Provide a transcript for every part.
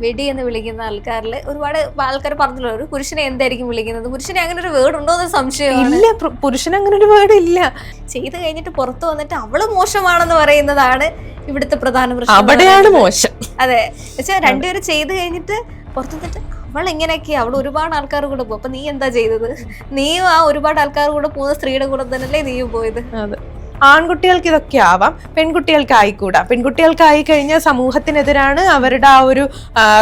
വെടി എന്ന് വിളിക്കുന്ന ആൾക്കാരിൽ ഒരുപാട് ആൾക്കാർ പറഞ്ഞല്ലോ ഒരു പുരുഷനെ എന്തായിരിക്കും വിളിക്കുന്നത്, പുരുഷനെ അങ്ങനെ ഒരു വേർഡ് ഉണ്ടോ എന്ന് സംശയമാണ്. ഇല്ല, പുരുഷൻ അങ്ങനെ ഒരു വേർഡ് ഇല്ല. ചെയ്ത് കഴിഞ്ഞിട്ട് പുറത്തു വന്നിട്ട് അവള് മോശമാണെന്ന് പറയുന്നതാണ് ഇവിടുത്തെ പ്രധാന പ്രശ്നം. അവിടെയാണ് മോശം. അതെ, പക്ഷെ രണ്ടുപേരും ചെയ്ത് കഴിഞ്ഞിട്ട് പുറത്തു വന്നിട്ട് അവൾ ഇങ്ങനെയൊക്കെയാ, അവൾ ഒരുപാട് ആൾക്കാർ കൂടെ പോകും. അപ്പൊ നീ എന്താ ചെയ്തത്? നീയും ആ ഒരുപാട് ആൾക്കാർ കൂടെ പോകുന്ന സ്ത്രീയുടെ കൂടെ തന്നെയല്ലേ നീയും പോയത്? അതെ, ആൺകുട്ടികൾക്ക് ഇതൊക്കെ ആവാം, പെൺകുട്ടികൾക്ക് ആയിക്കൂടാ. പെൺകുട്ടികൾക്കായി കഴിഞ്ഞാൽ സമൂഹത്തിനെതിരാണ്, അവരുടെ ആ ഒരു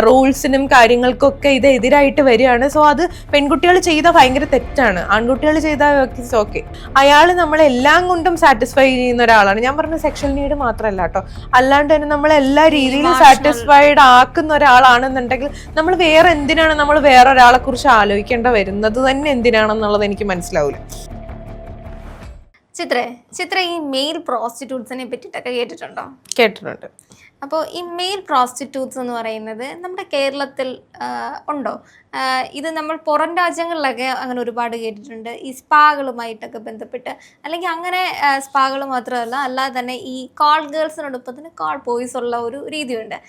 റൂൾസിനും കാര്യങ്ങൾക്കൊക്കെ ഇത് എതിരായിട്ട് വരികയാണ്. സോ അത് പെൺകുട്ടികൾ ചെയ്താൽ ഭയങ്കര തെറ്റാണ്. ആൺകുട്ടികൾ ചെയ്താൽ ഓക്കെ. അയാൾ നമ്മളെല്ലാം കൊണ്ടും സാറ്റിസ്ഫൈ ചെയ്യുന്ന ഒരാളാണ്. ഞാൻ പറഞ്ഞ സെക്ഷൽ നീഡ് മാത്രമല്ല കേട്ടോ, അല്ലാണ്ട് തന്നെ നമ്മളെല്ലാ രീതിയിലും സാറ്റിസ്ഫൈഡ് ആക്കുന്ന ഒരാളാണെന്നുണ്ടെങ്കിൽ നമ്മൾ വേറെ എന്തിനാണ് നമ്മൾ വേറൊരാളെ കുറിച്ച് ആലോചിക്കേണ്ട വരുന്നത് തന്നെ എന്തിനാണെന്നുള്ളത് എനിക്ക് മനസ്സിലാവില്ല. ചിത്ര ഈ മെയിൽ പ്രോസ്റ്റിറ്റ്യൂട്ട്സിനെ പറ്റിയിട്ടൊക്കെ കേട്ടിട്ടുണ്ടോ? കേട്ടിട്ടുണ്ട്. അപ്പോൾ ഈ മെയിൽ പ്രോസ്റ്റിറ്റ്യൂട്ട്സ് എന്ന് പറയുന്നത് നമ്മുടെ കേരളത്തിൽ ഉണ്ടോ? ഇത് നമ്മൾ പുറം രാജ്യങ്ങളിലൊക്കെ അങ്ങനെ ഒരുപാട് കേട്ടിട്ടുണ്ട്, ഈ സ്പാകളുമായിട്ടൊക്കെ ബന്ധപ്പെട്ട്. അല്ലെങ്കിൽ അങ്ങനെ സ്പാകൾ മാത്രമല്ല, അല്ലാതെ തന്നെ ഈ കാൾ ഗേൾസിനോടൊപ്പം തന്നെ കാൾ ബോയ്സ് ഉള്ള ഒരു രീതിയുണ്ട്.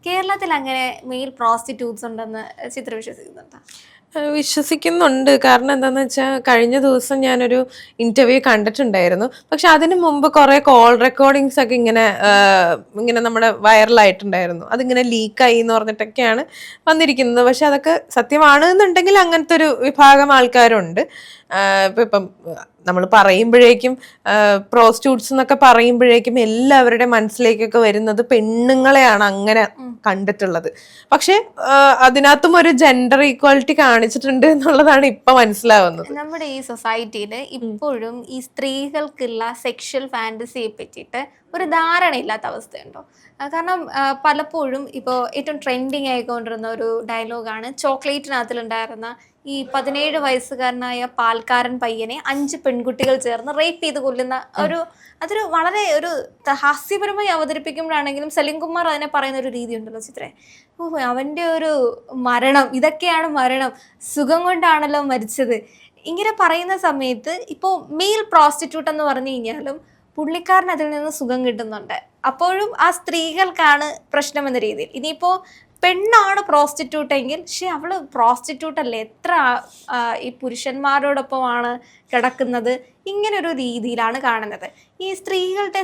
കേരളത്തിൽ അങ്ങനെ മെയിൽ പ്രോസ്റ്റിറ്റ്യൂട്ട്സ് ഉണ്ടെന്ന് ചിത്ര വിശ്വസിക്കുന്നുണ്ടോ? വിശ്വസിക്കുന്നുണ്ട്. കാരണം എന്താന്ന് വെച്ചാൽ കഴിഞ്ഞ ദിവസം ഞാനൊരു ഇന്റർവ്യൂ കണ്ടിട്ടുണ്ടായിരുന്നു. പക്ഷെ അതിനു മുമ്പ് കുറെ കോൾ റെക്കോർഡിങ്സ് ഒക്കെ ഇങ്ങനെ നമ്മുടെ വൈറലായിട്ടുണ്ടായിരുന്നു. അതിങ്ങനെ ലീക്കായി എന്ന് പറഞ്ഞിട്ടൊക്കെയാണ് വന്നിരിക്കുന്നത്. പക്ഷെ അതൊക്കെ സത്യമാണ് എന്നുണ്ടെങ്കിൽ അങ്ങനത്തെ ഒരു വിഭാഗം ആൾക്കാരുണ്ട്. ഇപ്പം നമ്മൾ പറയുമ്പോഴേക്കും പ്രോസ്റ്റിറ്റ്യൂട്ട്സ് എന്നൊക്കെ പറയുമ്പോഴേക്കും എല്ലാവരുടെ മനസ്സിലേക്കൊക്കെ വരുന്നത് പെണ്ണുങ്ങളെയാണ് അങ്ങനെ കണ്ടിട്ടുള്ളത്. പക്ഷെ അതിനകത്തും ഒരു ജെൻഡർ ഈക്വാലിറ്റി കാണിച്ചിട്ടുണ്ട് എന്നുള്ളതാണ് ഇപ്പൊ മനസ്സിലാവുന്നത്. നമ്മുടെ ഈ സൊസൈറ്റിയിൽ ഇപ്പോഴും ഈ സ്ത്രീകൾക്കുള്ള സെക്ഷൽ ഫാന്റസിയെ പറ്റിയിട്ട് ഒരു ധാരണയില്ലാത്ത അവസ്ഥയുണ്ടോ? കാരണം പലപ്പോഴും ഇപ്പോൾ ഏറ്റവും ട്രെൻഡിങ് ആയിക്കൊണ്ടിരുന്ന ഒരു ഡയലോഗാണ് ചോക്ലേറ്റിനകത്തിലുണ്ടായിരുന്ന ഈ 17 വയസ്സുകാരനായ പാൽക്കാരൻ പയ്യനെ 5 പെൺകുട്ടികൾ ചേർന്ന് റേപ്പ് ചെയ്ത് കൊല്ലുന്ന അതൊരു വളരെ ഒരു ഹാസ്യപരമായി അവതരിപ്പിക്കുമ്പോഴാണെങ്കിലും സലിം കുമാർ അതിനെ പറയുന്ന ഒരു രീതി ഉണ്ടല്ലോ ചിത്രേ. അവൻ്റെ ഒരു മരണം, ഇതൊക്കെയാണ് മരണം, സുഖം കൊണ്ടാണല്ലോ മരിച്ചത്, ഇങ്ങനെ പറയുന്ന സമയത്ത് ഇപ്പോൾ മെയിൽ പ്രോസ്റ്റിറ്റ്യൂട്ട് എന്ന് പറഞ്ഞു കഴിഞ്ഞാലും പുള്ളിക്കാരൻ അതിൽ നിന്ന് സുഖം കിട്ടുന്നുണ്ട്. അപ്പോഴും ആ സ്ത്രീകൾക്കാണ് പ്രശ്നം എന്ന രീതിയിൽ. ഇനിയിപ്പോൾ പെണ്ണാണ് പ്രോസ്റ്റിറ്റ്യൂട്ട് എങ്കിൽ അവള് പ്രോസ്റ്റിറ്റ്യൂട്ട് അല്ലേ, എത്ര ഈ പുരുഷന്മാരോടൊപ്പമാണ് കിടക്കുന്നത്, ഇങ്ങനൊരു രീതിയിലാണ് കാണുന്നത്. ഈ സ്ത്രീകളുടെ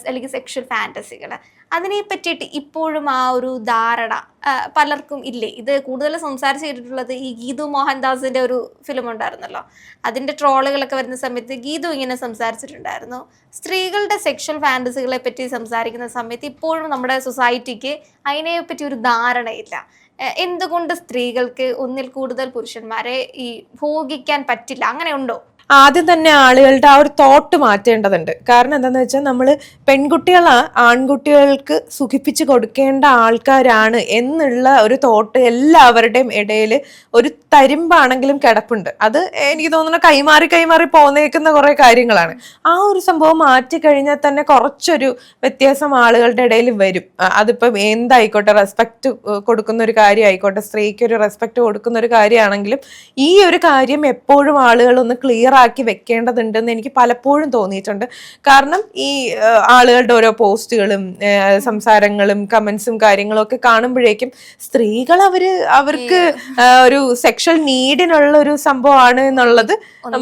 അല്ലെങ്കിൽ സെക്ഷൽ ഫാന്റസികൾ, അതിനെ പറ്റിയിട്ട് ഇപ്പോഴും ആ ഒരു ധാരണ പലർക്കും ഇല്ലേ? ഇത് കൂടുതൽ സംസാരിച്ച് കേട്ടിട്ടുള്ളത് ഈ ഗീതു മോഹൻദാസിന്റെ ഒരു ഫിലിം ഉണ്ടായിരുന്നല്ലോ, അതിന്റെ ട്രോളുകളൊക്കെ വരുന്ന സമയത്ത് ഗീതു ഇങ്ങനെ സംസാരിച്ചിട്ടുണ്ടായിരുന്നു. സ്ത്രീകളുടെ സെക്ഷൽ ഫാന്റസികളെ പറ്റി സംസാരിക്കുന്ന സമയത്ത് ഇപ്പോഴും നമ്മുടെ സൊസൈറ്റിക്ക് അതിനെപ്പറ്റി ഒരു ധാരണയില്ല. എന്തുകൊണ്ട് സ്ത്രീകൾക്ക് ഒന്നിൽ കൂടുതൽ പുരുഷന്മാരെ ഈ ഭോഗിക്കാൻ പറ്റില്ല, അങ്ങനെ ഉണ്ടോ? ആദ്യം തന്നെ ആളുകളുടെ ആ ഒരു തോട്ട് മാറ്റേണ്ടതുണ്ട്. കാരണം എന്താണെന്ന് വെച്ചാൽ നമ്മൾ ആൺകുട്ടികൾക്ക് സുഖിപ്പിച്ച് കൊടുക്കേണ്ട ആൾക്കാരാണ് എന്നുള്ള ഒരു തോട്ട് എല്ലാവരുടെയും ഇടയിൽ ഒരു തരിമ്പാണെങ്കിലും കിടപ്പുണ്ട്. അത് എനിക്ക് തോന്നുന്നു കൈമാറി പോന്നേക്കുന്ന കുറെ കാര്യങ്ങളാണ്. ആ ഒരു സംഭവം മാറ്റിക്കഴിഞ്ഞാൽ തന്നെ കുറച്ചൊരു വ്യത്യാസം ആളുകളുടെ ഇടയിൽ വരും. അതിപ്പം എന്തായിക്കോട്ടെ, റെസ്പെക്ട് കൊടുക്കുന്ന ഒരു കാര്യം ആയിക്കോട്ടെ, സ്ത്രീക്ക് ഒരു റെസ്പെക്ട് കൊടുക്കുന്ന ഒരു കാര്യമാണെങ്കിലും ഈ ഒരു കാര്യം എപ്പോഴും ആളുകൾ ഒന്ന് ക്ലിയർ ആക്കി വെക്കേണ്ടതുണ്ടെന്ന് എനിക്ക് പലപ്പോഴും തോന്നിയിട്ടുണ്ട്. കാരണം ഈ ആളുകളുടെ ഓരോ പോസ്റ്റുകളും സംസാരങ്ങളും കമന്റ്സും കാര്യങ്ങളും ഒക്കെ കാണുമ്പോഴേക്കും സ്ത്രീകൾ അവർക്ക് ഒരു സെക്ഷൽ നീഡിനുള്ള ഒരു സംഭവമാണ് എന്നുള്ളത്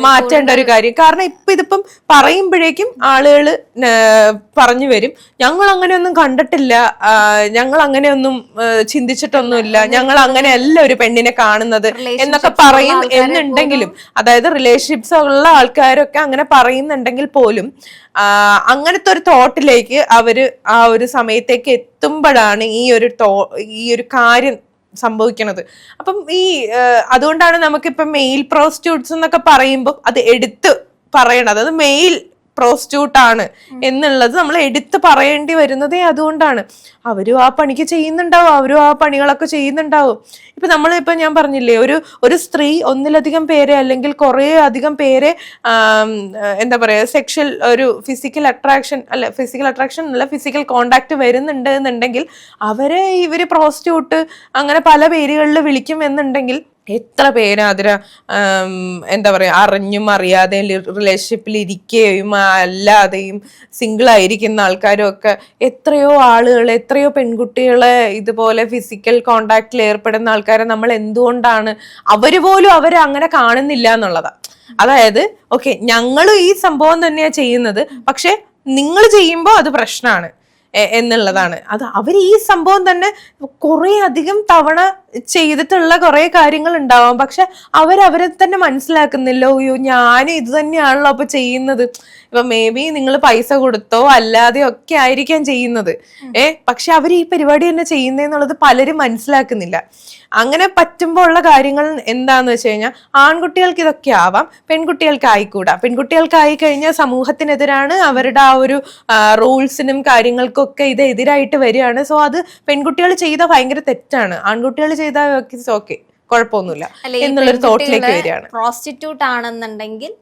മാറ്റേണ്ട ഒരു കാര്യം. കാരണം ഇതിപ്പം പറയുമ്പോഴേക്കും ആളുകൾ പറഞ്ഞു വരും, ഞങ്ങൾ അങ്ങനെയൊന്നും കണ്ടിട്ടില്ല, ഞങ്ങൾ അങ്ങനെയൊന്നും ചിന്തിച്ചിട്ടൊന്നുമില്ല, ഞങ്ങൾ അങ്ങനെയല്ല ഒരു പെണ്ണിനെ കാണുന്നത് എന്നൊക്കെ പറയും എന്നുണ്ടെങ്കിലും, അതായത് റിലേഷൻഷിപ്സ് ഉള്ള ആൾക്കാരൊക്കെ അങ്ങനെ പറയുന്നുണ്ടെങ്കിൽ പോലും അങ്ങനത്തെ ഒരു തോട്ടിലേക്ക് അവര് ആ ഒരു സമയത്തേക്ക് എത്തുമ്പോഴാണ് ഈ ഒരു കാര്യം സംഭവിക്കുന്നത്. അപ്പം അതുകൊണ്ടാണ് നമുക്കിപ്പം മെയിൽ പ്രോസ്റ്റിറ്റ്യൂട്ട്സ് എന്നൊക്കെ പറയുമ്പോൾ അത് എടുത്ത് പറയണത്, അത് മെയിൽ പ്രോസ്റ്റിറ്റ്യൂട്ട് ആണ് എന്നുള്ളത് നമ്മൾ എടുത്ത് പറയേണ്ടി വരുന്നതേ അതുകൊണ്ടാണ്. അവരും ആ പണിക്ക് ചെയ്യുന്നുണ്ടാവും, അവരും ആ പണികളൊക്കെ ചെയ്യുന്നുണ്ടാവും. ഇപ്പൊ ഞാൻ പറഞ്ഞില്ലേ, ഒരു സ്ത്രീ ഒന്നിലധികം പേരെ അല്ലെങ്കിൽ കുറെ അധികം പേരെ എന്താ പറയാ സെക്ഷൽ ഒരു ഫിസിക്കൽ അട്രാക്ഷൻ അല്ല ഫിസിക്കൽ കോണ്ടാക്ട് വരുന്നുണ്ട് എന്നുണ്ടെങ്കിൽ അവരെ ഇവര് പ്രോസ്റ്റിറ്റ്യൂട്ട് അങ്ങനെ പല പേരുകളിൽ വിളിക്കും എന്നുണ്ടെങ്കിൽ എത്ര പേര് അതിന് എന്താ പറയാ അറിഞ്ഞും അറിയാതെയും റിലേഷൻഷിപ്പിൽ ഇരിക്കുകയും അല്ലാതെയും സിംഗിൾ ആയിരിക്കുന്ന ആൾക്കാരും ഒക്കെ എത്രയോ ആളുകൾ, എത്രയോ പെൺകുട്ടികളെ ഇതുപോലെ ഫിസിക്കൽ കോണ്ടാക്റ്റിൽ ഏർപ്പെടുന്ന ആൾക്കാരെ നമ്മൾ എന്തുകൊണ്ടാണ് അവര് പോലും അവരെ അങ്ങനെ കാണുന്നില്ല എന്നുള്ളതാണ്. അതായത് ഓക്കെ, ഞങ്ങളും ഈ സംഭവം തന്നെയാ ചെയ്യുന്നത്, പക്ഷെ നിങ്ങൾ ചെയ്യുമ്പോൾ അത് പ്രശ്നമാണ് എന്നുള്ളതാണ്. അത് അവർ ഈ സംഭവം തന്നെ കുറെ അധികം തവണ ചെയ്തിട്ടുള്ള കുറെ കാര്യങ്ങൾ ഉണ്ടാവാം, പക്ഷെ അവരെ തന്നെ മനസ്സിലാക്കുന്നില്ല. അയ്യോ, ഞാൻ ഇത് തന്നെയാണല്ലോ അപ്പൊ ചെയ്യുന്നത്. ഇപ്പൊ മേ ബി നിങ്ങൾ പൈസ കൊടുത്തോ അല്ലാതെയോ ഒക്കെ ആയിരിക്കാം ചെയ്യുന്നത്, പക്ഷെ അവർ ഈ പരിപാടി തന്നെ ചെയ്യുന്നതെന്നുള്ളത് പലരും മനസ്സിലാക്കുന്നില്ല. അങ്ങനെ പറ്റുമ്പോൾ ഉള്ള കാര്യങ്ങൾ എന്താന്ന് വെച്ച് കഴിഞ്ഞാൽ, ആൺകുട്ടികൾക്ക് ഇതൊക്കെ ആവാം, പെൺകുട്ടികൾക്ക് ആയിക്കൂടാ. പെൺകുട്ടികൾക്ക് ആയി കഴിഞ്ഞാൽ സമൂഹത്തിനെതിരാണ്, അവരുടെ ആ ഒരു റൂൾസിനും കാര്യങ്ങൾക്കും ഒക്കെ ഇത് എതിരായിട്ട് വരികയാണ്. സോ അത് പെൺകുട്ടികൾ ചെയ്ത ഭയങ്കര തെറ്റാണ്, ആൺകുട്ടികൾ ചെയ്താൽ ഓക്കെ കുഴപ്പമൊന്നുമില്ല എന്നുള്ളൊരു തോട്ടിലേക്ക് വരികയാണ്. പ്രോസ്റ്റിറ്റ്യൂട്ട് ആണെന്നുണ്ടെങ്കിൽ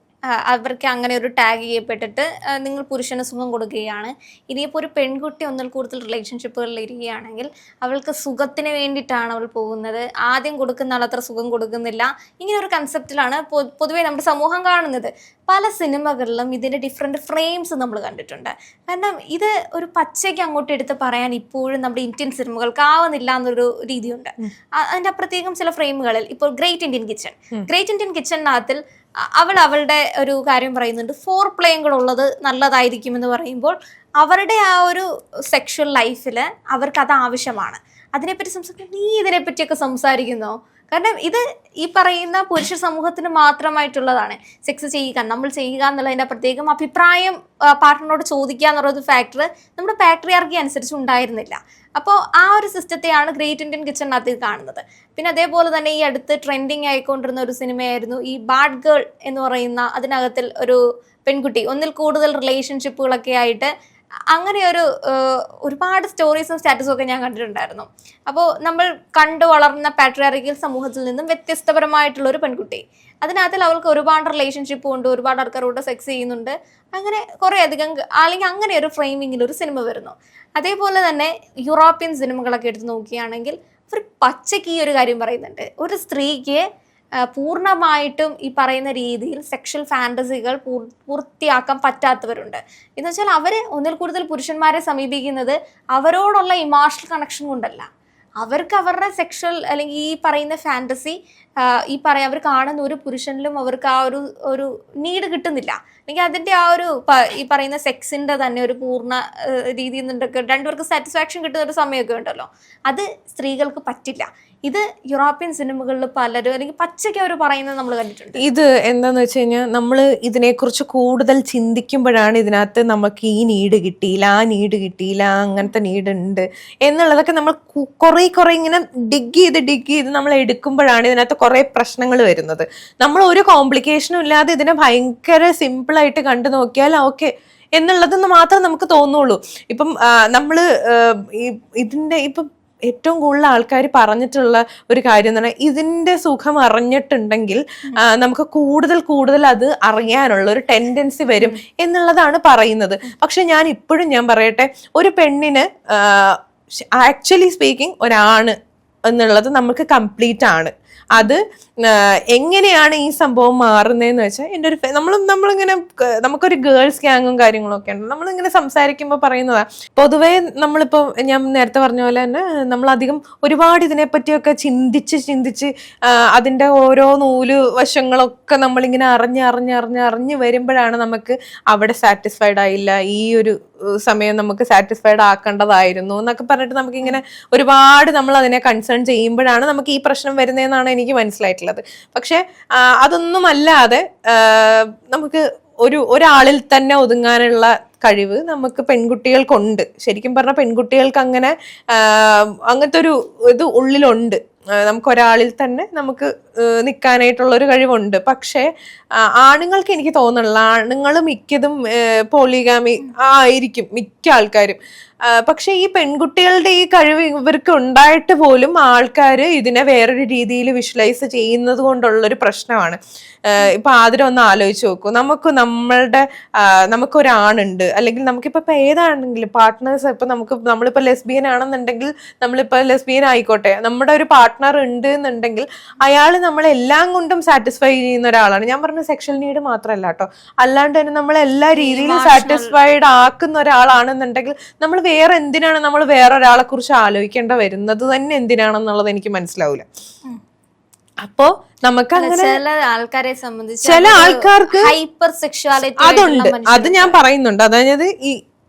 അവർക്ക് അങ്ങനെ ഒരു ടാഗ് ചെയ്യപ്പെട്ടിട്ട് നിങ്ങൾ പുരുഷന് സുഖം കൊടുക്കുകയാണ്. ഇനിയിപ്പോൾ ഒരു പെൺകുട്ടി ഒന്നിൽ കൂടുതൽ റിലേഷൻഷിപ്പുകളിൽ ഇരിക്കുകയാണെങ്കിൽ അവൾക്ക് സുഖത്തിന് വേണ്ടിയിട്ടാണ് അവൾ പോകുന്നത്, ആദ്യം കൊടുക്കുന്ന ആൾ അത്ര സുഖം കൊടുക്കുന്നില്ല. ഇങ്ങനെ ഒരു കൺസെപ്റ്റിലാണ് പൊതുവേ നമ്മുടെ സമൂഹം കാണുന്നത്. പല സിനിമകളിലും ഇതിൻ്റെ ഡിഫറെൻറ്റ് ഫ്രെയിംസ് നമ്മൾ കണ്ടിട്ടുണ്ട്. കാരണം ഇത് ഒരു പച്ചയ്ക്ക് അങ്ങോട്ട് എടുത്ത് പറയാൻ ഇപ്പോഴും നമ്മുടെ ഇന്ത്യൻ സിനിമകൾക്ക് ആവുന്നില്ല എന്നൊരു രീതിയുണ്ട്. അതിൻ്റെ പ്രത്യേകം ചില ഫ്രെയിമുകളിൽ ഇപ്പോൾ ഗ്രേറ്റ് ഇന്ത്യൻ കിച്ചണിനകത്തിൽ അവളുടെ ഒരു കാര്യം പറയുന്നുണ്ട്, 4 കൂടെ ഉള്ളത് നല്ലതായിരിക്കുമെന്ന് പറയുമ്പോൾ അവരുടെ ആ ഒരു സെക്ഷൽ ലൈഫിൽ അവർക്ക് അത് ആവശ്യമാണ്. അതിനെപ്പറ്റി നീ ഇതിനെപ്പറ്റിയൊക്കെ സംസാരിക്കുന്നോ? കാരണം ഇത് ഈ പറയുന്ന പുരുഷ സമൂഹത്തിന് മാത്രമായിട്ടുള്ളതാണ്. സെക്സ് ചെയ്യുക, നമ്മൾ ചെയ്യുക എന്നുള്ളതിൻ്റെ പ്രത്യേകം അഭിപ്രായം പാർട്ട്ണറോട് ചോദിക്കുക എന്നുള്ളൊരു ഫാക്ടർ നമ്മുടെ പാട്രിയാർക്കി അനുസരിച്ച് ഉണ്ടായിരുന്നില്ല. അപ്പോൾ ആ ഒരു സിസ്റ്റത്തെയാണ് ഗ്രേറ്റ് ഇന്ത്യൻ കിച്ചണിനകത്ത് കാണുന്നത്. പിന്നെ അതേപോലെ തന്നെ ഈ അടുത്ത് ട്രെൻഡിങ് ആയിക്കൊണ്ടിരുന്ന ഒരു സിനിമയായിരുന്നു ഈ ബാഡ് ഗേൾ എന്ന് പറയുന്ന, അതിനകത്തിൽ ഒരു പെൺകുട്ടി ഒന്നിൽ കൂടുതൽ റിലേഷൻഷിപ്പുകളൊക്കെ ആയിട്ട് അങ്ങനെ ഒരുപാട് സ്റ്റോറീസും സ്റ്റാറ്റസും ഒക്കെ ഞാൻ കണ്ടിട്ടുണ്ടായിരുന്നു. അപ്പോൾ നമ്മൾ കണ്ടു വളർന്ന പാട്രിയാർക്കിയൽ സമൂഹത്തിൽ നിന്നും വ്യത്യസ്തപരമായിട്ടുള്ള ഒരു പെൺകുട്ടി, അതിനകത്തിൽ അവൾക്ക് ഒരുപാട് റിലേഷൻഷിപ്പ് ഉണ്ട്, ഒരുപാട് ആൾക്കാരോട് സെക്സ് ചെയ്യുന്നുണ്ട്, അങ്ങനെ കുറേ അധികം, അല്ലെങ്കിൽ അങ്ങനെ ഒരു ഫ്രെയിമിങ്ങിൽ ഒരു സിനിമ വരുന്നു. അതേപോലെ തന്നെ യൂറോപ്യൻ സിനിമകളൊക്കെ എടുത്ത് നോക്കുകയാണെങ്കിൽ അവർ പച്ചയ്ക്ക് ഈ ഒരു കാര്യം പറയുന്നുണ്ട്, ഒരു സ്ത്രീക്ക് പൂർണ്ണമായിട്ടും ഈ പറയുന്ന രീതിയിൽ സെക്ഷൽ ഫാൻറ്റസികൾ പൂർത്തിയാക്കാൻ പറ്റാത്തവരുണ്ട്. എന്ന് വെച്ചാൽ അവർ ഒന്നിൽ കൂടുതൽ പുരുഷന്മാരെ സമീപിക്കുന്നത് അവരോടുള്ള ഇമോഷണൽ കണക്ഷൻ കൊണ്ടല്ല, അവർക്ക് അവരുടെ സെക്ഷൽ അല്ലെങ്കിൽ ഈ പറയുന്ന ഫാൻറ്റസി അവർ കാണുന്ന ഒരു പുരുഷനിലും അവർക്ക് ആ ഒരു നീഡ് കിട്ടുന്നില്ല, അല്ലെങ്കിൽ അതിൻ്റെ ആ ഒരു ഈ പറയുന്ന സെക്സിൻ്റെ തന്നെ ഒരു പൂർണ്ണ രീതിയിൽ നിന്നൊക്കെ രണ്ടുപേർക്ക് സാറ്റിസ്ഫാക്ഷൻ കിട്ടുന്ന ഒരു സമയമൊക്കെ ഉണ്ടല്ലോ, അത് സ്ത്രീകൾക്ക് പറ്റില്ല. ഇത് യൂറോപ്യൻ സിനിമകളിൽ പലരും അല്ലെങ്കിൽ പച്ചയ്ക്ക് അവർ പറയുന്നത് നമ്മൾ കണ്ടിട്ടുണ്ട്. ഇത് എന്താന്ന് വെച്ച് കഴിഞ്ഞാൽ, നമ്മൾ ഇതിനെക്കുറിച്ച് കൂടുതൽ ചിന്തിക്കുമ്പോഴാണ് ഇതിനകത്ത് നമുക്ക് ഈ നീഡ് കിട്ടിയില്ല, ആ നീഡ് കിട്ടിയില്ല, അങ്ങനത്തെ നീഡ് ഉണ്ട് എന്നുള്ളതൊക്കെ നമ്മൾ കുറേ ഇങ്ങനെ ഡിഗ് ചെയ്ത് നമ്മൾ എടുക്കുമ്പോഴാണ് ഇതിനകത്ത് കുറേ പ്രശ്നങ്ങൾ വരുന്നത്. നമ്മൾ ഒരു കോംപ്ലിക്കേഷനും ഇല്ലാതെ ഇതിനെ ഭയങ്കര സിമ്പിളായിട്ട് കണ്ടു നോക്കിയാൽ ഓക്കെ എന്നുള്ളതെന്ന് മാത്രം നമുക്ക് തോന്നുള്ളൂ. ഇപ്പം നമ്മൾ ഇതിൻ്റെ ഇപ്പം ഏറ്റവും കൂടുതൽ ആൾക്കാർ പറഞ്ഞിട്ടുള്ള ഒരു കാര്യം എന്ന് പറഞ്ഞാൽ, ഇതിന്റെ സുഖം അറിഞ്ഞിട്ടുണ്ടെങ്കിൽ നമുക്ക് കൂടുതൽ അത് അറിയാനുള്ള ഒരു ടെൻഡൻസി വരും എന്നുള്ളതാണ് പറയുന്നത്. പക്ഷെ ഞാൻ പറയട്ടെ, ഒരു പെണ്ണിന് ആക്ച്വലി സ്പീക്കിംഗ് ഒരാണ് എന്നുള്ളത് നമുക്ക് കംപ്ലീറ്റ് ആണ്. അത് എങ്ങനെയാണ് ഈ സംഭവം മാറുന്നതെന്ന് വെച്ചാൽ, എൻ്റെ ഒരു നമ്മളിങ്ങനെ നമുക്കൊരു ഗേൾസ് ഗ്യാങ്ങും കാര്യങ്ങളും ഒക്കെ ഉണ്ട്, നമ്മളിങ്ങനെ സംസാരിക്കുമ്പോൾ പറയുന്നതാണ്. പൊതുവേ നമ്മളിപ്പോൾ ഞാൻ നേരത്തെ പറഞ്ഞ പോലെ തന്നെ നമ്മളധികം ഒരുപാട് ഇതിനെപ്പറ്റിയൊക്കെ ചിന്തിച്ച് അതിൻ്റെ ഓരോ നൂല് വശങ്ങളൊക്കെ നമ്മളിങ്ങനെ അറിഞ്ഞ് വരുമ്പോഴാണ് നമുക്ക് അവിടെ സാറ്റിസ്ഫൈഡ് ആയില്ല, ഈ ഒരു സമയം നമുക്ക് സാറ്റിസ്ഫൈഡ് ആക്കേണ്ടതായിരുന്നു എന്നൊക്കെ പറഞ്ഞിട്ട് നമുക്കിങ്ങനെ ഒരുപാട് നമ്മൾ അതിനെ കൺസേൺ ചെയ്യുമ്പോഴാണ് നമുക്ക് ഈ പ്രശ്നം വരുന്നതെന്നാണ് എനിക്ക് മനസ്സിലായിട്ടുള്ളത്. പക്ഷെ അതൊന്നും അല്ലാതെ നമുക്ക് ഒരാളിൽ തന്നെ ഒതുങ്ങാനുള്ള കഴിവ് നമുക്ക് പെൺകുട്ടികൾക്കുണ്ട്. ശരിക്കും പറഞ്ഞാൽ പെൺകുട്ടികൾക്ക് അങ്ങനത്തെ ഒരു ഇത് ഉള്ളിലുണ്ട്. നമുക്ക് ഒരാളിൽ തന്നെ നമുക്ക് നിൽക്കാനായിട്ടുള്ള ഒരു കഴിവുണ്ട്. പക്ഷേ ആണുങ്ങൾക്ക് എനിക്ക് തോന്നുന്നില്ല, ആണുങ്ങൾ മിക്കതും പോളിഗാമി ആയിരിക്കും മിക്ക ആൾക്കാരും. പക്ഷെ ഈ പെൺകുട്ടികളുടെ ഈ കഴിവ് ഇവർക്ക് ഉണ്ടായിട്ട് പോലും ആൾക്കാർ ഇതിനെ വേറൊരു രീതിയിൽ വിഷ്വലൈസ് ചെയ്യുന്നത് കൊണ്ടുള്ളൊരു പ്രശ്നമാണ്. ഇപ്പൊ ആദ്യം ഒന്ന് ആലോചിച്ച് നോക്കൂ, നമുക്കൊരാണുണ്ട്, അല്ലെങ്കിൽ നമുക്കിപ്പോ ഏതാണെങ്കിലും പാർട്ട്നേഴ്സ്, ഇപ്പൊ നമ്മളിപ്പോ ലെസ്ബിയൻ ആണെന്നുണ്ടെങ്കിൽ, നമ്മളിപ്പോ ലെസ്ബിയൻ ആയിക്കോട്ടെ, നമ്മുടെ ഒരു പാർട്ട്ണർ ഉണ്ട് എന്നുണ്ടെങ്കിൽ അയാൾ നമ്മളെല്ലാം കൊണ്ടും സാറ്റിസ്ഫൈ ചെയ്യുന്ന ഒരാളാണ്. ഞാൻ പറഞ്ഞ സെക്ഷൽ നീഡ് മാത്രമല്ല കേട്ടോ, അല്ലാണ്ട് തന്നെ നമ്മൾ എല്ലാ രീതിയിലും സാറ്റിസ്ഫൈഡ് ആക്കുന്ന ഒരാളാണെന്നുണ്ടെങ്കിൽ നമ്മൾ വേറെ എന്തിനാണ് നമ്മൾ വേറൊരാളെ കുറിച്ച് ആലോചിക്കേണ്ട വരുന്നത് തന്നെ എന്തിനാണെന്നുള്ളത് എനിക്ക് മനസ്സിലാവൂല. അപ്പോ നമുക്ക് അങ്ങനെ ചില ആൾക്കാരെ സംബന്ധിച്ച് ചില ആൾക്കാർക്ക് ഹൈപ്പർ സെക്ഷുവാലിറ്റി അതുണ്ട്, അത് ഞാൻ പറയുന്നുണ്ട്. അതായത് ഈ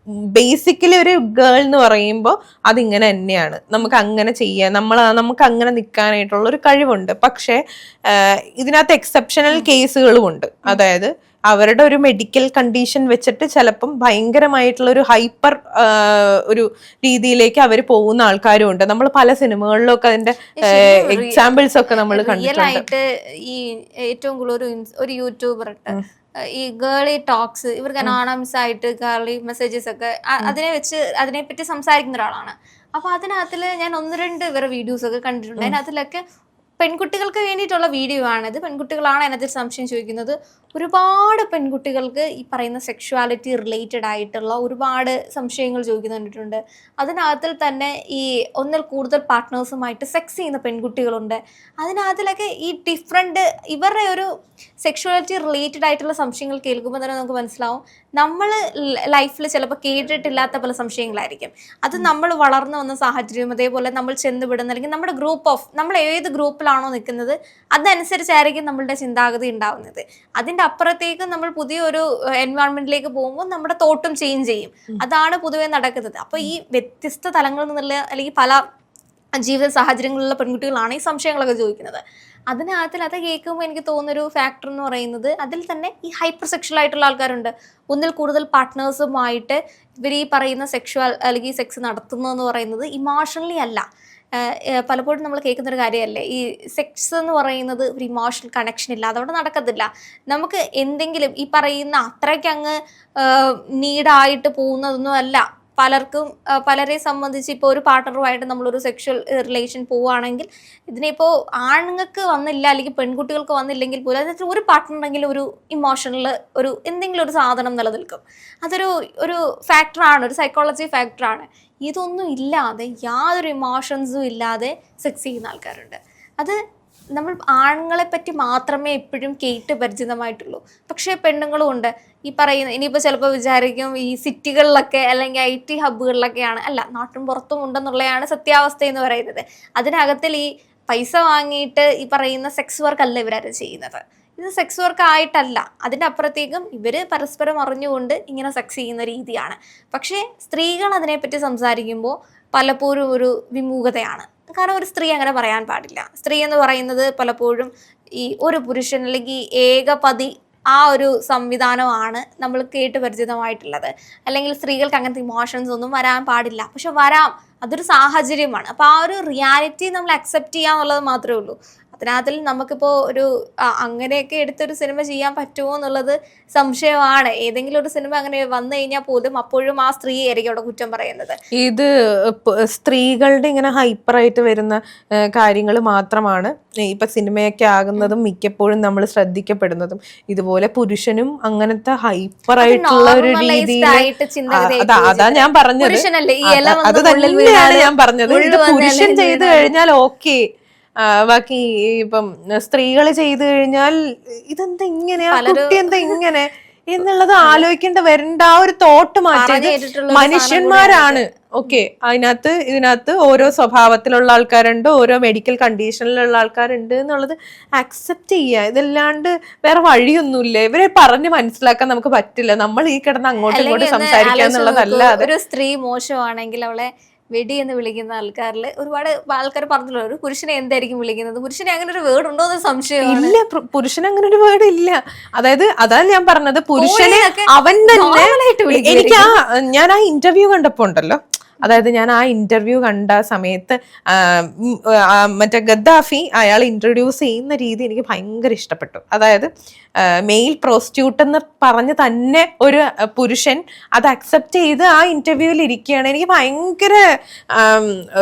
ബേസിക്കലി ഒരു ഗേൾ എന്ന് പറയുമ്പോൾ അതിങ്ങനെ തന്നെയാണ്, നമുക്ക് അങ്ങനെ ചെയ്യാൻ, നമുക്ക് അങ്ങനെ നിൽക്കാനായിട്ടുള്ള ഒരു കഴിവുണ്ട്. പക്ഷെ ഇതിനകത്ത് എക്സെപ്ഷണൽ കേസുകളും ഉണ്ട്. അതായത് അവരുടെ ഒരു മെഡിക്കൽ കണ്ടീഷൻ വെച്ചിട്ട് ചിലപ്പം ഭയങ്കരമായിട്ടുള്ള ഒരു ഹൈപ്പർ ഒരു രീതിയിലേക്ക് അവർ പോകുന്ന ആൾക്കാരും ഉണ്ട്. നമ്മൾ പല സിനിമകളിലും ഒക്കെ അതിന്റെ എക്സാമ്പിൾസ് ഒക്കെ നമ്മൾ കണ്ടിട്ടുണ്ട്. ഈ ഏറ്റവും കൂടുതൽ ഒരു യൂട്യൂബർ ഈ ഗേളി ടോക്സ്, ഇവർക്ക് അനോണമസ് ആയിട്ട് ഗേളി മെസ്സേജസ് ഒക്കെ അതിനെപ്പറ്റി സംസാരിക്കുന്ന ഒരാളാണ്. അപ്പൊ അതിനകത്തില് ഞാൻ 1-2 വേറെ വീഡിയോസ് ഒക്കെ കണ്ടിട്ടുണ്ട്. അതിനകത്തിലൊക്കെ പെൺകുട്ടികൾക്ക് വേണ്ടിയിട്ടുള്ള വീഡിയോ ആണിത്. പെൺകുട്ടികളാണ് അതിനകത്ത് സംശയം ചോദിക്കുന്നത്. ഒരുപാട് പെൺകുട്ടികൾക്ക് ഈ പറയുന്ന സെക്ഷുവാലിറ്റി റിലേറ്റഡ് ആയിട്ടുള്ള ഒരുപാട് സംശയങ്ങൾ ചോദിക്കുന്നുണ്ട്. അതിനകത്തിൽ തന്നെ ഈ ഒന്നിൽ കൂടുതൽ പാർട്ട്നേഴ്സുമായിട്ട് സെക്സ് ചെയ്യുന്ന പെൺകുട്ടികളുണ്ട്. അതിനകത്തിലൊക്കെ ഈ ഡിഫറെൻറ്റ് ഇവരുടെ ഒരു സെക്ഷുവാലിറ്റി റിലേറ്റഡ് ആയിട്ടുള്ള സംശയങ്ങൾ കേൾക്കുമ്പോൾ തന്നെ നമുക്ക് മനസ്സിലാവും നമ്മൾ ലൈഫിൽ ചിലപ്പോൾ കേട്ടിട്ടില്ലാത്ത പല സംശയങ്ങളായിരിക്കും. അത് നമ്മൾ വളർന്നു വന്ന സാഹചര്യം, അതേപോലെ നമ്മൾ ചെന്നുവിടുന്ന, അല്ലെങ്കിൽ നമ്മുടെ നമ്മൾ ഏത് ഗ്രൂപ്പിലാണോ നിൽക്കുന്നത് അതനുസരിച്ചായിരിക്കും നമ്മളുടെ ചിന്താഗതി ഉണ്ടാവുന്നത്. അതിൻ്റെ അപ്പുറത്തേക്ക് നമ്മൾ പുതിയൊരു എൻവയോൺമെന്റിലേക്ക് പോകുമ്പോൾ നമ്മുടെ തോട്ടും ചേഞ്ച് ചെയ്യും. അതാണ് പൊതുവെ നടക്കുന്നത്. അപ്പോൾ ഈ വ്യത്യസ്ത തലങ്ങളിൽ നിന്നുള്ള അല്ലെങ്കിൽ പല ജീവിത സാഹചര്യങ്ങളിലുള്ള പെൺകുട്ടികളാണ് ഈ സംശയങ്ങളൊക്കെ ചോദിക്കുന്നത്. അതിനകത്തിൽ അത് കേൾക്കുമ്പോൾ എനിക്ക് തോന്നുന്നൊരു ഫാക്ടർ എന്ന് പറയുന്നത് അതിൽ തന്നെ ഈ ഹൈപ്പർ സെക്ഷൽ ആയിട്ടുള്ള ആൾക്കാരുണ്ട്. ഒന്നിൽ കൂടുതൽ പാർട്ട്നേഴ്സുമായിട്ട് ഇവർ ഈ പറയുന്ന സെക്ഷുവൽ അല്ലെങ്കിൽ സെക്സ് നടത്തുന്നതെന്ന് പറയുന്നത് ഇമോഷണലി അല്ല. പലപ്പോഴും നമ്മൾ കേൾക്കുന്നൊരു കാര്യമല്ലേ ഈ സെക്സ് എന്ന് പറയുന്നത് ഒരു ഇമോഷണൽ കണക്ഷൻ ഇല്ല, അതവിടെ നടക്കത്തില്ല. നമുക്ക് എന്തെങ്കിലും ഈ പറയുന്ന അത്രയ്ക്ക് അങ്ങ് നീഡായിട്ട് പോകുന്നതൊന്നും അല്ല. പലരെ സംബന്ധിച്ച് ഇപ്പോൾ ഒരു പാർട്ട്ണറുമായിട്ട് നമ്മളൊരു സെക്ഷൽ റിലേഷൻ പോവുകയാണെങ്കിൽ ഇതിനിപ്പോൾ ആണുങ്ങൾക്ക് വന്നില്ല അല്ലെങ്കിൽ പെൺകുട്ടികൾക്ക് വന്നില്ലെങ്കിൽ പോലും അതിനകത്ത് ഒരു പാർട്ട്ണറെങ്കിലും ഒരു ഇമോഷണൽ ഒരു എന്തെങ്കിലും ഒരു സാധനം നിലനിൽക്കും. ഒരു ഫാക്ടറാണ്, ഒരു സൈക്കോളജി ഫാക്ടറാണ്. ഇതൊന്നും ഇല്ലാതെ യാതൊരു ഇമോഷൻസും ഇല്ലാതെ സെക്സ് ചെയ്യുന്ന ആൾക്കാരുണ്ട്. അത് നമ്മൾ ആണുങ്ങളെ പറ്റി മാത്രമേ എപ്പോഴും കേട്ട് പരിചിതമായിട്ടുള്ളൂ. പക്ഷേ പെണ്ണുങ്ങളും ഉണ്ട്. ഈ പറയുന്ന ഇനിയിപ്പോൾ ചിലപ്പോൾ വിചാരിക്കും ഈ സിറ്റികളിലൊക്കെ അല്ലെങ്കിൽ IT ഹബ്ബുകളിലൊക്കെയാണ്, അല്ല നാട്ടും പുറത്തും ഉണ്ടെന്നുള്ളതാണ് സത്യാവസ്ഥ എന്ന് പറയുന്നത്. അതിനകത്തിൽ ഈ പൈസ വാങ്ങിയിട്ട് ഈ പറയുന്ന സെക്സ് വർക്ക് അല്ല ഇവരാരും ചെയ്യുന്നത്. ഇത് സെക്സ് വർക്ക് ആയിട്ടല്ല, അതിൻ്റെ അപ്പുറത്തേക്കും ഇവർ പരസ്പരം അറിഞ്ഞുകൊണ്ട് ഇങ്ങനെ സെക്സ് ചെയ്യുന്ന രീതിയാണ്. പക്ഷേ സ്ത്രീകൾ അതിനെപ്പറ്റി സംസാരിക്കുമ്പോൾ പലപ്പോഴും ഒരു വിമുഖതയാണ്. കാരണം ഒരു സ്ത്രീ അങ്ങനെ പറയാൻ പാടില്ല. സ്ത്രീ എന്ന് പറയുന്നത് പലപ്പോഴും ഈ ഒരു പുരുഷൻ അല്ലെങ്കിൽ ഏകപതി ആ ഒരു സംവിധാനമാണ് നമ്മൾ കേട്ട് പരിചിതമായിട്ടുള്ളത്. അല്ലെങ്കിൽ സ്ത്രീകൾക്ക് അങ്ങനത്തെ ഇമോഷൻസ് ഒന്നും വരാൻ പാടില്ല. പക്ഷെ വരാം, അതൊരു സാഹചര്യമാണ്. അപ്പോൾ ആ ഒരു റിയാലിറ്റി നമ്മൾ അക്സെപ്റ്റ് ചെയ്യാന്നുള്ളത് മാത്രമേ ഉള്ളൂ. അതിനകത്തിൽ നമുക്കിപ്പോൾ അങ്ങനെയൊക്കെ എടുത്തൊരു സിനിമ ചെയ്യാൻ പറ്റുമോ എന്നുള്ളത് സംശയമാണ്. ഏതെങ്കിലും ഒരു സിനിമ അങ്ങനെ വന്നു കഴിഞ്ഞാൽ പോലും അപ്പോഴും ആ സ്ത്രീ ആയിരിക്കും അവിടെ കുറ്റം പറയുന്നത്. ഇത് സ്ത്രീകളുടെ ഇങ്ങനെ ഹൈപ്പറായിട്ട് വരുന്ന കാര്യങ്ങൾ മാത്രമാണ് ഇപ്പൊ സിനിമയൊക്കെ ആകുന്നതും മിക്കപ്പോഴും നമ്മൾ ശ്രദ്ധിക്കപ്പെടുന്നതും. ഇതുപോലെ പുരുഷനും അങ്ങനത്തെ ഹൈപ്പറായിട്ടുള്ള ഒരു രീതിയിൽ, അതാ ഞാൻ പറഞ്ഞത്, അത് തന്നെയാണ് ഞാൻ പറഞ്ഞത്. ഇത് പുരുഷൻ ചെയ്തു കഴിഞ്ഞാൽ ഓക്കെ, ബാക്കി ഇപ്പം സ്ത്രീകൾ ചെയ്തു കഴിഞ്ഞാൽ ഇതെന്താ ഇങ്ങനെ, കുട്ടി എന്താ ഇങ്ങനെ എന്നുള്ളത് ആലോചിക്കേണ്ട വരേണ്ട ആ ഒരു തോട്ട് മാറ്റിയത് മനുഷ്യന്മാരാണ്. ഓക്കെ, ഇതിനകത്ത് ഓരോ സ്വഭാവത്തിലുള്ള ആൾക്കാരുണ്ട്, ഓരോ മെഡിക്കൽ കണ്ടീഷനിലുള്ള ആൾക്കാരുണ്ട് എന്നുള്ളത് അക്സെപ്റ്റ് ചെയ്യുക. ഇതല്ലാണ്ട് വേറെ വഴിയൊന്നുമില്ല. ഇവരെ പറഞ്ഞ് മനസ്സിലാക്കാൻ നമുക്ക് പറ്റില്ല. നമ്മൾ ഈ കിടന്ന് അങ്ങോട്ടും ഇങ്ങോട്ടും സംസാരിക്കുക എന്നുള്ളതല്ലാതെ. ഒരു സ്ത്രീ മോശമാണെങ്കിൽ അവളെ വെടി എന്ന് വിളിക്കുന്ന ആൾക്കാരിൽ ഒരുപാട് ആൾക്കാർ പറഞ്ഞല്ലോ, ഒരു പുരുഷനെ എന്തായിരിക്കും വിളിക്കുന്നത്? പുരുഷനെ അങ്ങനെ ഒരു വേർഡ് ഉണ്ടോ എന്ന് സംശയം ഇല്ല. പുരുഷന് അങ്ങനെ ഒരു വേർഡ് ഇല്ല. അതായത് അതാണ് ഞാൻ പറഞ്ഞത്, പുരുഷനെ അവൻ തന്നെ. ഞാൻ ആ ഇന്റർവ്യൂ കണ്ടപ്പോ ഉണ്ടല്ലോ, അതായത് ഞാൻ ആ ഇന്റർവ്യൂ കണ്ട സമയത്ത് മറ്റേ ഗദ്ദാഫി അയാൾ ഇൻട്രൊഡ്യൂസ് ചെയ്യുന്ന രീതി എനിക്ക് ഭയങ്കര ഇഷ്ടപ്പെട്ടു. അതായത് മെയിൽ പ്രോസ്റ്റിറ്റ്യൂട്ട് എന്ന് പറഞ്ഞ് തന്നെ ഒരു പുരുഷൻ അത് അക്സെപ്റ്റ് ചെയ്ത് ആ ഇന്റർവ്യൂവിൽ ഇരിക്കുകയാണ്. എനിക്ക് ഭയങ്കര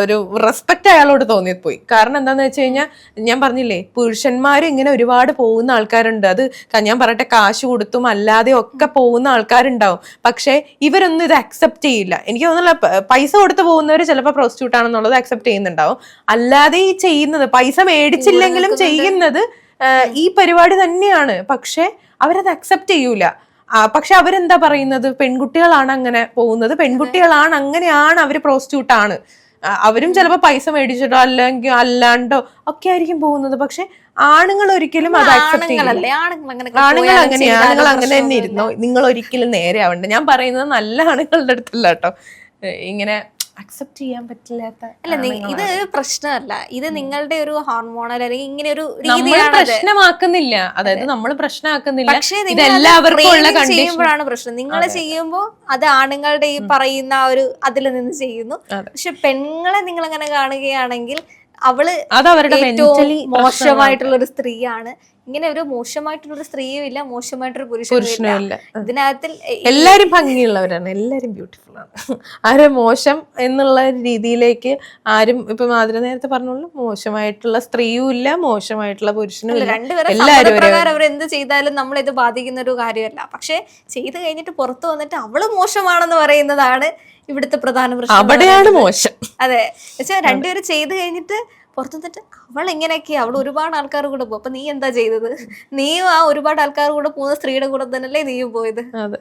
ഒരു റെസ്പെക്ട് അയാളോട് തോന്നിപ്പോയി. കാരണം എന്താന്ന് വെച്ച് കഴിഞ്ഞാൽ ഞാൻ പറഞ്ഞില്ലേ, പുരുഷന്മാരും ഇങ്ങനെ ഒരുപാട് പോകുന്ന ആൾക്കാരുണ്ട്. അത് ഞാൻ പറയട്ടെ, കാശ് കൊടുത്തും അല്ലാതെ ഒക്കെ പോകുന്ന ആൾക്കാരുണ്ടാവും. പക്ഷെ ഇവരൊന്നും ഇത് അക്സെപ്റ്റ് ചെയ്യില്ല. എനിക്ക് തോന്നുന്നില്ല, പൈസ കൊടുത്ത് പോകുന്നവർ ചിലപ്പോൾ പ്രോസ്റ്റിറ്റ്യൂട്ട് ആണെന്നുള്ളത് അക്സെപ്റ്റ് ചെയ്യുന്നുണ്ടാവും. അല്ലാതെ ഈ ചെയ്യുന്നത്, പൈസ മേടിച്ചില്ലെങ്കിലും ചെയ്യുന്നത് ഈ പരിപാടി തന്നെയാണ്. പക്ഷെ അവരത് അക്സെപ്റ്റ് ചെയ്യൂല. പക്ഷെ അവരെന്താ പറയുന്നത്, പെൺകുട്ടികളാണ് അങ്ങനെ പോകുന്നത്, പെൺകുട്ടികളാണ് അങ്ങനെയാണ്, അവര് പ്രോസ്റ്റിറ്റ്യൂട്ട് ആണ്, അവരും ചിലപ്പോ പൈസ മേടിച്ചിട്ടോ അല്ലെങ്കിൽ അല്ലാണ്ടോ ഒക്കെ ആയിരിക്കും പോകുന്നത്. പക്ഷെ ആണുങ്ങൾ ഒരിക്കലും അത് അക്സെപ്റ്റ് ചെയ്യില്ല. ആണുങ്ങൾ അങ്ങനെ തന്നെ ഇരുന്നോ, നിങ്ങൾ ഒരിക്കലും നേരെ ആവണ്ട. ഞാൻ പറയുന്നത് നല്ല ആണുങ്ങളുടെ അടുത്തല്ല കേട്ടോ, ഇങ്ങനെ അക്സെപ്റ്റ് ചെയ്യാൻ പറ്റില്ലാത്ത. അല്ല, ഇത് പ്രശ്നമല്ല, ഇത് നിങ്ങളുടെ ഒരു ഹോർമോണൽ അല്ലെങ്കിൽ ഇങ്ങനെ ഒരു പ്രശ്നമാക്കുന്നില്ല. അതായത് നമ്മൾ പ്രശ്നമാക്കുന്നില്ല, ഇത് എല്ലാവർക്കും ഉള്ള ചെയ്യുമ്പോഴാണ് പ്രശ്നം. നിങ്ങൾ ചെയ്യുമ്പോൾ അത് ആണുങ്ങളുടെ ഈ പറയുന്ന ഒരു അതിൽ നിന്ന് ചെയ്യുന്നു. പക്ഷെ പെണ്ണുങ്ങളെ നിങ്ങൾ അങ്ങനെ കാണുകയാണെങ്കിൽ അവള് ഏറ്റവും മോശമായിട്ടുള്ള ഒരു സ്ത്രീയാണ്. ഇങ്ങനെ ഒരു മോശമായിട്ടുള്ള ഒരു സ്ത്രീയും ഇല്ല, മോശമായിട്ടൊരു പുരുഷനും ഇല്ല. ഇതിനകത്തിൽ എല്ലാരും ഭംഗിയുള്ളവരാണ്, എല്ലാരും ബ്യൂട്ടിഫുൾ ആണ്. ആരും മോശം എന്നുള്ള രീതിയിലേക്ക് ആരും, ഇപ്പൊ മാതിരി നേരത്തെ പറഞ്ഞോളൂ, മോശമായിട്ടുള്ള സ്ത്രീയും ഇല്ല, മോശമായിട്ടുള്ള പുരുഷനും ഇല്ല. രണ്ടുപേരും അവർ എന്ത് ചെയ്താലും നമ്മളിത് ബാധിക്കുന്ന ഒരു കാര്യമല്ല. പക്ഷെ ചെയ്ത് കഴിഞ്ഞിട്ട് പുറത്തു വന്നിട്ട് അവള് മോശമാണെന്ന് പറയുന്നതാണ് ഇവിടുത്തെ പ്രധാന പ്രശ്നം. അവിടെയാണ് മോശം. അതെ, വെച്ചാൽ രണ്ടുപേരും ചെയ്ത് കഴിഞ്ഞിട്ട് പുറത്തു വന്നിട്ട് അവൾ എങ്ങനെയൊക്കെയാ, അവൾ ഒരുപാട് ആൾക്കാർ കൂടെ പോകും. അപ്പൊ നീ എന്താ ചെയ്തത്? നീയും ആ ഒരുപാട് ആൾക്കാർ കൂടെ പോകുന്ന സ്ത്രീയുടെ കൂടെ തന്നെയല്ലേ നീയും പോയത്? അതെ.